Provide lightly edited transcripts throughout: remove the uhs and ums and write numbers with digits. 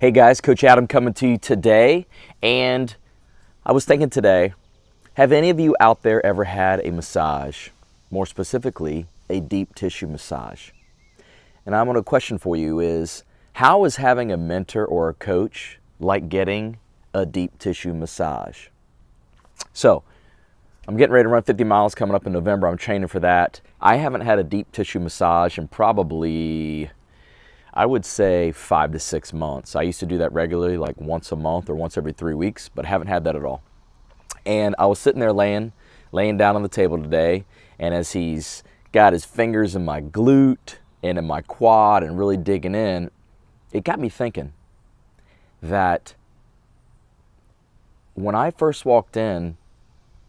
Hey guys, Coach Adam coming to you today, and I was thinking today, have any of you out there ever had a massage? More specifically, a deep tissue massage. And I'm going to question for you is, how is having a mentor or a coach like getting a deep tissue massage? So, I'm getting ready to run 50 miles coming up in November. I'm training for that. I haven't had a deep tissue massage in probably, I would say 5 to 6 months. I used to do that regularly, like once a month or once every 3 weeks, but haven't had that at all. And I was sitting there laying down on the table today, and as he's got his fingers in my glute and in my quad and really digging in, it got me thinking that when I first walked in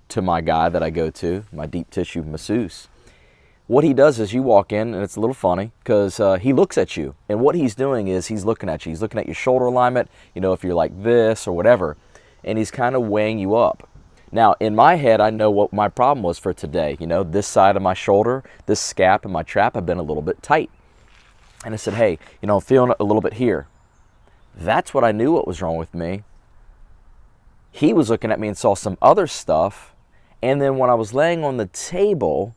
to my guy that I go to, my deep tissue masseuse, what he does is you walk in, and it's a little funny because he looks at you, and what he's doing is he's looking at you. He's looking at your shoulder alignment, you know, if you're like this or whatever, and he's kind of weighing you up. Now, in my head, I know what my problem was for today. You know, this side of my shoulder, this scap and my trap have been a little bit tight. And I said, hey, you know, I'm feeling it a little bit here. That's what I knew what was wrong with me. He was looking at me and saw some other stuff. And then when I was laying on the table,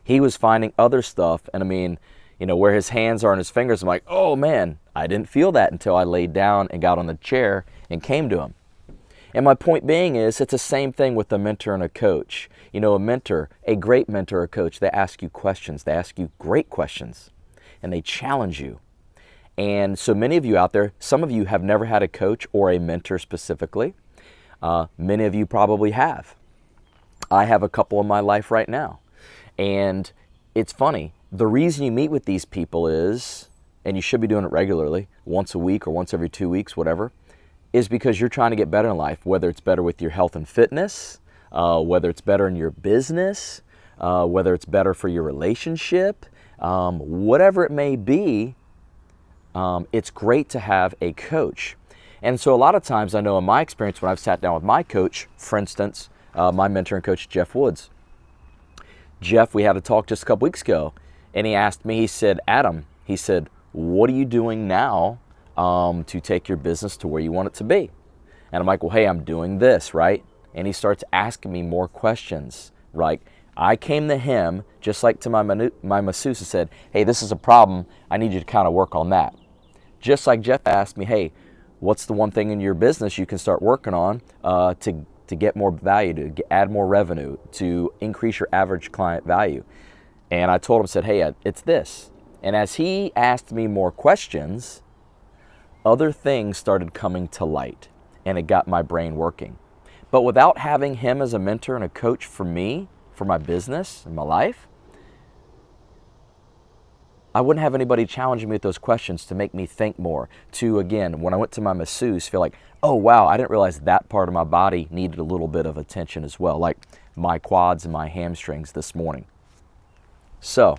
he was finding other stuff. And I mean, you know, where his hands are and his fingers, I'm like, oh man, I didn't feel that until I laid down and got on the chair and came to him. And my point being is, it's the same thing with a mentor and a coach. You know, a mentor, a great mentor or coach, they ask you questions. They ask you great questions, and they challenge you. And so many of you out there, some of you have never had a coach or a mentor specifically. Many of you probably have. I have a couple in my life right now. And it's funny, the reason you meet with these people is, and you should be doing it regularly, once a week or once every 2 weeks, whatever, is because you're trying to get better in life, whether it's better with your health and fitness, whether it's better in your business, whether it's better for your relationship, whatever it may be, it's great to have a coach. And so a lot of times I know in my experience when I've sat down with my coach, for instance, my mentor and coach, Jeff Woods. Jeff, we had a talk just a couple weeks ago, and he asked me, he said, Adam, he said, what are you doing now to take your business to where you want it to be? And I'm like, well, hey, I'm doing this, right? And he starts asking me more questions. Like, I came to him, just like to my masseuse, and said, hey, this is a problem. I need you to kind of work on that. Just like Jeff asked me, hey, what's the one thing in your business you can start working on to get more value, to add more revenue, to increase your average client value? And I told him, said, hey, it's this. And as he asked me more questions, other things started coming to light, and it got my brain working. But without having him as a mentor and a coach for me, for my business and my life, I wouldn't have anybody challenging me with those questions to make me think more. To, again, when I went to my masseuse, feel like, oh wow, I didn't realize that part of my body needed a little bit of attention as well, like my quads and my hamstrings this morning. So,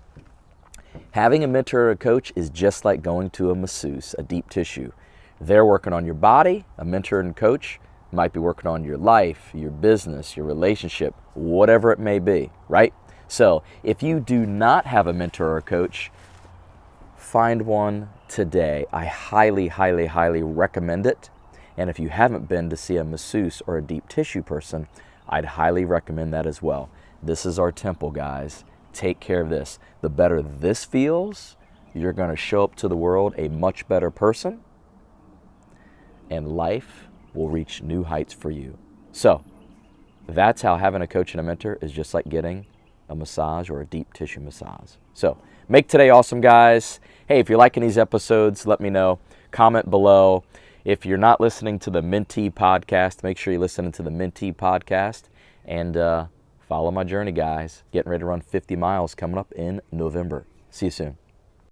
having a mentor or a coach is just like going to a masseuse, a deep tissue. They're working on your body. A mentor and coach might be working on your life, your business, your relationship, whatever it may be, right? So if you do not have a mentor or a coach, find one today. I highly, highly, highly recommend it. And if you haven't been to see a masseuse or a deep tissue person, I'd highly recommend that as well. This is our temple, guys. Take care of this. The better this feels, you're going to show up to the world a much better person, and life will reach new heights for you. So that's how having a coach and a mentor is just like getting a massage or a deep tissue massage. So make today awesome, guys. Hey, if you're liking these episodes, let me know. Comment below. If you're not listening to the Mentee podcast, make sure you listen to the Mentee podcast, and follow my journey, guys. Getting ready to run 50 miles coming up in November. See you soon.